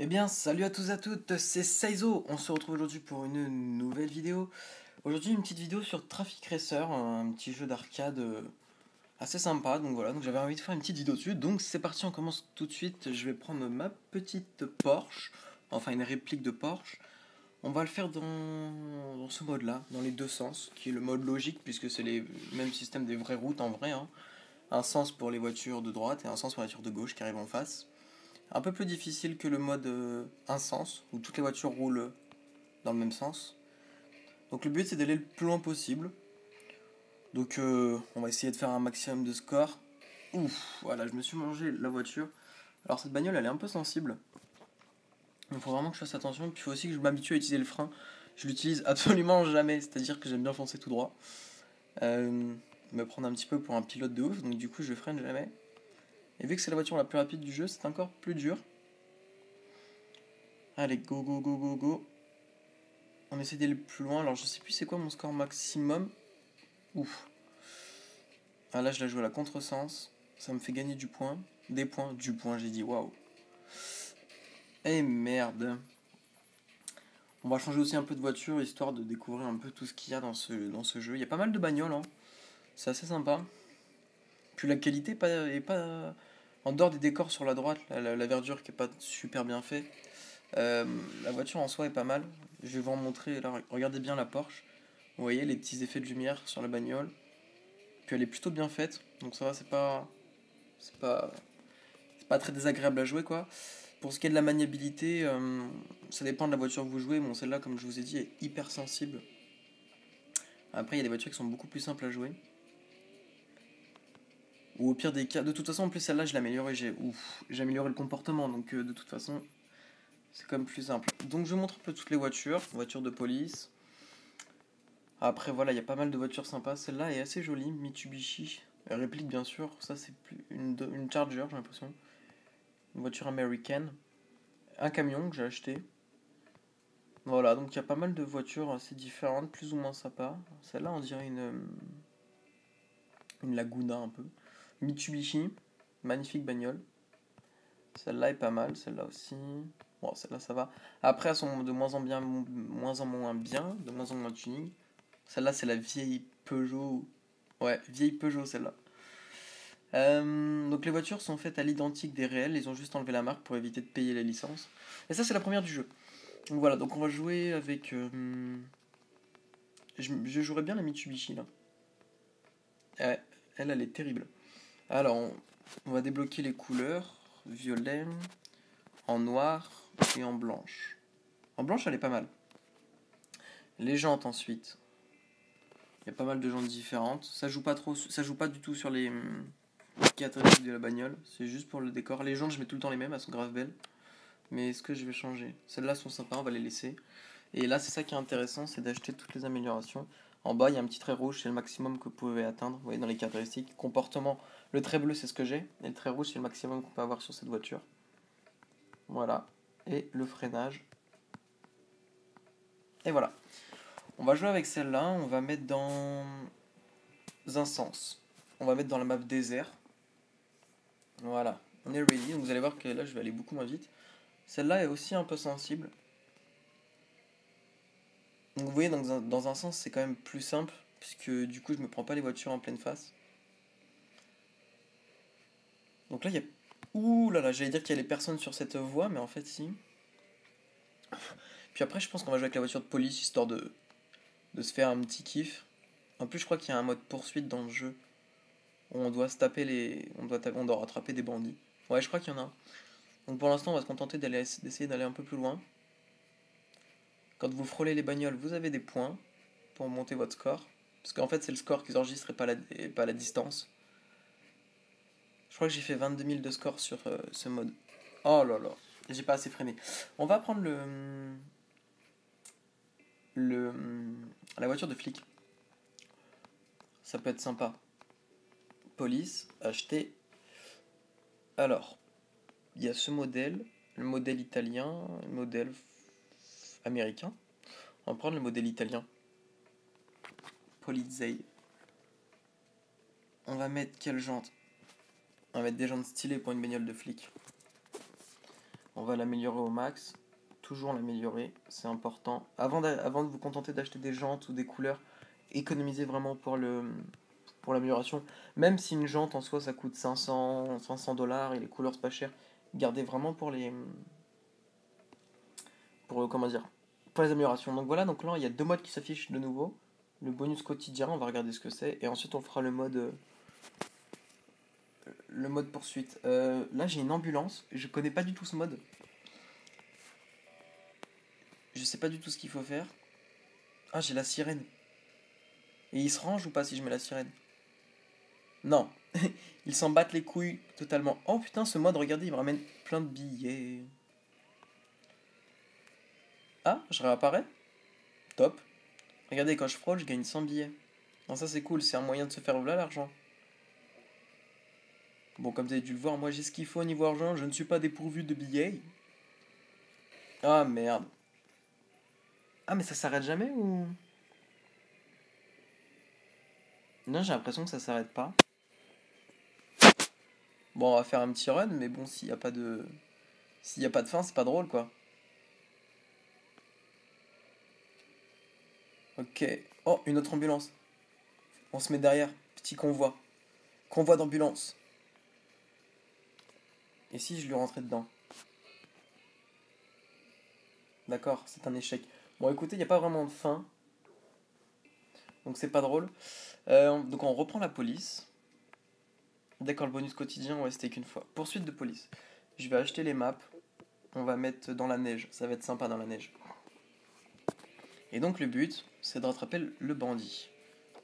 Eh bien, salut à tous et à toutes, c'est Saizo. On se retrouve aujourd'hui pour une nouvelle vidéo. Aujourd'hui, une petite vidéo sur Traffic Racer, un petit jeu d'arcade assez sympa. Donc voilà, donc j'avais envie de faire une petite vidéo dessus. Donc c'est parti, on commence tout de suite. Je vais prendre ma petite Porsche, enfin une réplique de Porsche. On va le faire dans ce mode-là, dans les deux sens, qui est le mode logique, puisque c'est les mêmes systèmes des vraies routes en vrai, hein. Un sens pour les voitures de droite et un sens pour les voitures de gauche qui arrivent en face. Un peu plus difficile que le mode un sens, où toutes les voitures roulent dans le même sens. Donc le but c'est d'aller le plus loin possible. Donc on va essayer de faire un maximum de score. Ouf, voilà, je me suis mangé la voiture. Alors cette bagnole elle est un peu sensible. Il faut vraiment que je fasse attention. Puis il faut aussi que je m'habitue à utiliser le frein. Je l'utilise absolument jamais, c'est-à-dire que j'aime bien foncer tout droit. Me prendre un petit peu pour un pilote de ouf, donc du coup je freine jamais. Et vu que c'est la voiture la plus rapide du jeu, c'est encore plus dur. Allez, go go go go go. On essaie d'aller plus loin. Alors je sais plus c'est quoi mon score maximum. Ouf. Ah là je la joue à la contresens. Ça me fait gagner du point. Des points. Du point j'ai dit. Waouh. Eh merde. On va changer aussi un peu de voiture histoire de découvrir un peu tout ce qu'il y a dans ce jeu. Il y a pas mal de bagnoles, hein. C'est assez sympa. Puis la qualité est pas. En dehors des décors sur la droite, la verdure qui est pas super bien fait. La voiture en soi est pas mal. Je vais vous en montrer. Là, regardez bien la Porsche. Vous voyez les petits effets de lumière sur la bagnole. Puis elle est plutôt bien faite, donc ça va, c'est pas, c'est pas très désagréable à jouer quoi. Pour ce qui est de la maniabilité, ça dépend de la voiture que vous jouez. Bon, celle-là, comme je vous ai dit, est hyper sensible. Après, il y a des voitures qui sont beaucoup plus simples à jouer. Ou au pire des cas, de toute façon, en plus celle-là, je l'ai améliorée, j'ai amélioré le comportement, donc de toute façon, c'est quand même plus simple. Donc je vous montre un peu toutes les voitures, voitures de police. Après voilà, il y a pas mal de voitures sympas. Celle-là est assez jolie, Mitsubishi. Réplique bien sûr, ça c'est une Charger, j'ai l'impression. Une voiture américaine. Un camion que j'ai acheté. Voilà, donc il y a pas mal de voitures assez différentes, plus ou moins sympas. Celle-là, on dirait une Laguna un peu. Mitsubishi, magnifique bagnole. Celle-là est pas mal, celle-là aussi. Bon, celle-là ça va. Après, elles sont de moins en bien, moins en moins bien, de moins en moins tuning. Celle-là, c'est la vieille Peugeot. Ouais, vieille Peugeot celle-là. Donc les voitures sont faites à l'identique des réelles, ils ont juste enlevé la marque pour éviter de payer les licences. Et ça, c'est la première du jeu. Donc voilà, donc on va jouer avec. Je jouerais bien la Mitsubishi là. Ouais, elle est terrible. Alors, on va débloquer les couleurs violet, en noir et en blanche. En blanche, elle est pas mal. Les jantes ensuite. Il y a pas mal de jantes différentes. Ça joue pas trop, ça joue pas du tout sur les caractéristiques de la bagnole. C'est juste pour le décor. Les jantes, je mets tout le temps les mêmes, elles sont grave belles. Mais est-ce que je vais changer? Celles-là sont sympas, on va les laisser. Et là, c'est ça qui est intéressant, c'est d'acheter toutes les améliorations. En bas, il y a un petit trait rouge, c'est le maximum que vous pouvez atteindre. Vous voyez dans les caractéristiques. Comportement, le trait bleu, c'est ce que j'ai. Et le trait rouge, c'est le maximum qu'on peut avoir sur cette voiture. Voilà. Et le freinage. Et voilà. On va jouer avec celle-là. On va mettre dans un sens. On va mettre dans la map désert. Voilà. On est ready. Donc vous allez voir que là, je vais aller beaucoup moins vite. Celle-là est aussi un peu sensible. Donc vous voyez, dans un sens, c'est quand même plus simple, puisque du coup, je me prends pas les voitures en pleine face. Donc là, il y a... Ouh là là, j'allais dire qu'il y a les personnes sur cette voie, mais en fait, si. Puis après, je pense qu'on va jouer avec la voiture de police, histoire de se faire un petit kiff. En plus, je crois qu'il y a un mode poursuite dans le jeu, où on doit se taper les... on doit rattraper des bandits. Ouais, je crois qu'il y en a un. Donc pour l'instant, on va se contenter d'essayer d'aller un peu plus loin. Quand vous frôlez les bagnoles, vous avez des points pour monter votre score. Parce qu'en fait, c'est le score qu'ils enregistrent et pas la distance. Je crois que j'ai fait 22 000 de score sur ce mode. Oh là là, j'ai pas assez freiné. On va prendre le la voiture de flic. Ça peut être sympa. Police, acheter. Alors, il y a ce modèle, le modèle italien, le modèle américain. On va prendre le modèle italien. Polizei. On va mettre quelle jante? On va mettre des jantes stylées pour une bagnole de flic. On va l'améliorer au max. Toujours l'améliorer, c'est important. Avant de vous contenter d'acheter des jantes ou des couleurs, économisez vraiment pour l'amélioration. Même si une jante en soi ça coûte 500 dollars et les couleurs c'est pas cher, gardez vraiment comment dire, pour les améliorations. Donc voilà, donc là il y a deux modes qui s'affichent de nouveau. Le bonus quotidien, on va regarder ce que c'est, et ensuite on fera le mode poursuite. Là j'ai une ambulance, je connais pas du tout ce mode. Je sais pas du tout ce qu'il faut faire. Ah, j'ai la sirène. Et il se range ou pas si je mets la sirène? Non. Ils s'en battent les couilles totalement. Oh putain, ce mode, regardez, il me ramène plein de billets. Ah, je réapparais. Top. Regardez, quand je frôle, je gagne 100 billets. Non, ça c'est cool, c'est un moyen de se faire voler l'argent. Bon, comme vous avez dû le voir, moi j'ai ce qu'il faut au niveau argent, je ne suis pas dépourvu de billets. Ah merde. Ah, mais ça s'arrête jamais ou... Non, j'ai l'impression que ça s'arrête pas. Bon, on va faire un petit run, mais bon, s'il y a pas de... S'il y a pas de fin, c'est pas drôle, quoi. Ok. Oh, une autre ambulance. On se met derrière. Petit convoi. Convoi d'ambulance. Et si je lui rentrais dedans? D'accord, c'est un échec. Bon, écoutez, il n'y a pas vraiment de fin. Donc c'est pas drôle. Donc on reprend la police. D'accord, le bonus quotidien, ouais, c'était qu'une fois. Poursuite de police. Je vais acheter les maps. On va mettre dans la neige. Ça va être sympa dans la neige. Et donc le but, c'est de rattraper le bandit.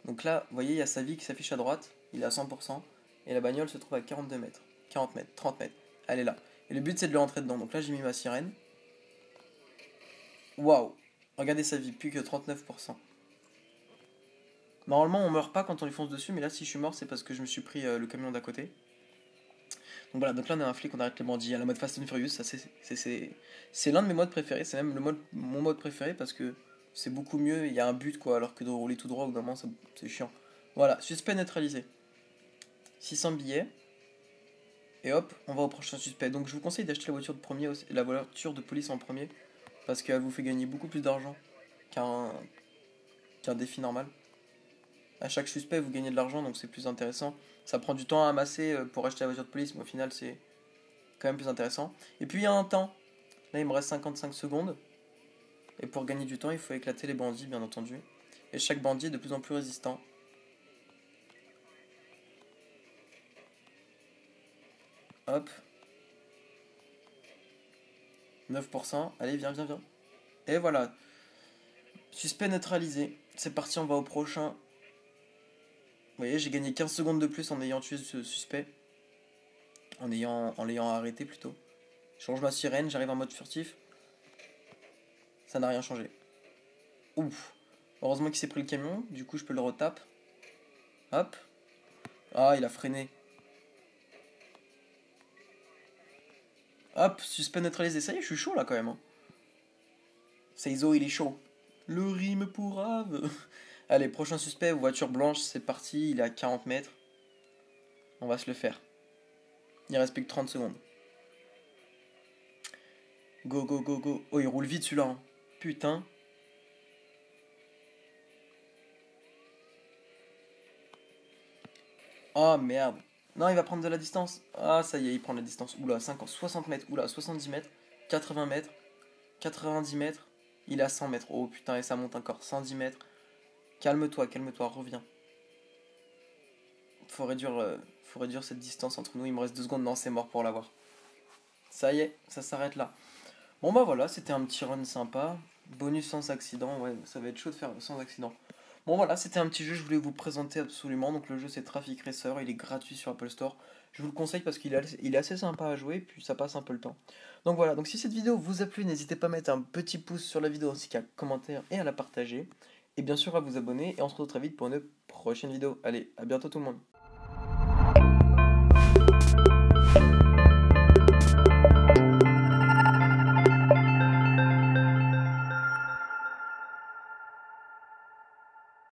Donc là, vous voyez, il y a sa vie qui s'affiche à droite. Il est à 100%. Et la bagnole se trouve à 42 mètres. 40 mètres, 30 mètres. Elle est là. Et le but, c'est de lui rentrer dedans. Donc là, j'ai mis ma sirène. Waouh! Regardez sa vie, plus que 39%. Normalement, on meurt pas quand on lui fonce dessus, mais là, si je suis mort, c'est parce que je me suis pris le camion d'à côté. Donc voilà, donc là, on a un flic, on arrête les bandits. À la mode Fast and Furious, ça, c'est l'un de mes modes préférés. C'est même mon mode préféré parce que c'est beaucoup mieux. Il y a un but, quoi, alors que de rouler tout droit, au bout d'un moment, c'est chiant. Voilà, suspect neutralisé. 600 billets. Et hop, on va au prochain suspect. Donc je vous conseille d'acheter la voiture de police en premier parce qu'elle vous fait gagner beaucoup plus d'argent qu'un qu'un défi normal. À chaque suspect, vous gagnez de l'argent, donc c'est plus intéressant. Ça prend du temps à amasser pour acheter la voiture de police, mais au final, c'est quand même plus intéressant. Et puis il y a un temps. Là, il me reste 55 secondes. Et pour gagner du temps, il faut éclater les bandits, bien entendu. Et chaque bandit est de plus en plus résistant. Hop, 9%. Allez, viens, viens, viens. Et voilà. Suspect neutralisé. C'est parti, on va au prochain. Vous voyez, j'ai gagné 15 secondes de plus en ayant tué ce suspect. En l'ayant arrêté plutôt. Je change ma sirène, j'arrive en mode furtif. Ça n'a rien changé. Ouf. Heureusement qu'il s'est pris le camion, du coup je peux le retape. Hop. Ah, il a freiné. Hop, suspect neutralisé. Ça y est, je suis chaud là quand même, hein. Seizo, il est chaud. Le rime pour Ave. Allez, prochain suspect, voiture blanche, c'est parti. Il est à 40 mètres. On va se le faire. Il reste plus que 30 secondes. Go, go, go, go. Oh, il roule vite celui-là, hein. Putain. Oh merde. Non, il va prendre de la distance. Ah, ça y est, il prend de la distance. Oula, 50, 60 mètres. Oula, 70 mètres. 80 mètres. 90 mètres. Il est à 100 mètres. Oh putain, et ça monte encore. 110 mètres. Calme-toi, reviens. Faut réduire cette distance entre nous. Il me reste 2 secondes. Non, c'est mort pour l'avoir. Ça y est, ça s'arrête là. Bon bah voilà, c'était un petit run sympa. Bonus sans accident. Ouais, ça va être chaud de faire sans accident. Bon voilà, c'était un petit jeu que je voulais vous présenter absolument. Donc le jeu c'est Traffic Racer, il est gratuit sur Apple Store. Je vous le conseille parce il est assez sympa à jouer, puis ça passe un peu le temps. Donc voilà, donc si cette vidéo vous a plu, n'hésitez pas à mettre un petit pouce sur la vidéo ainsi qu'un commentaire et à la partager. Et bien sûr à vous abonner et on se retrouve très vite pour une prochaine vidéo. Allez, à bientôt tout le monde.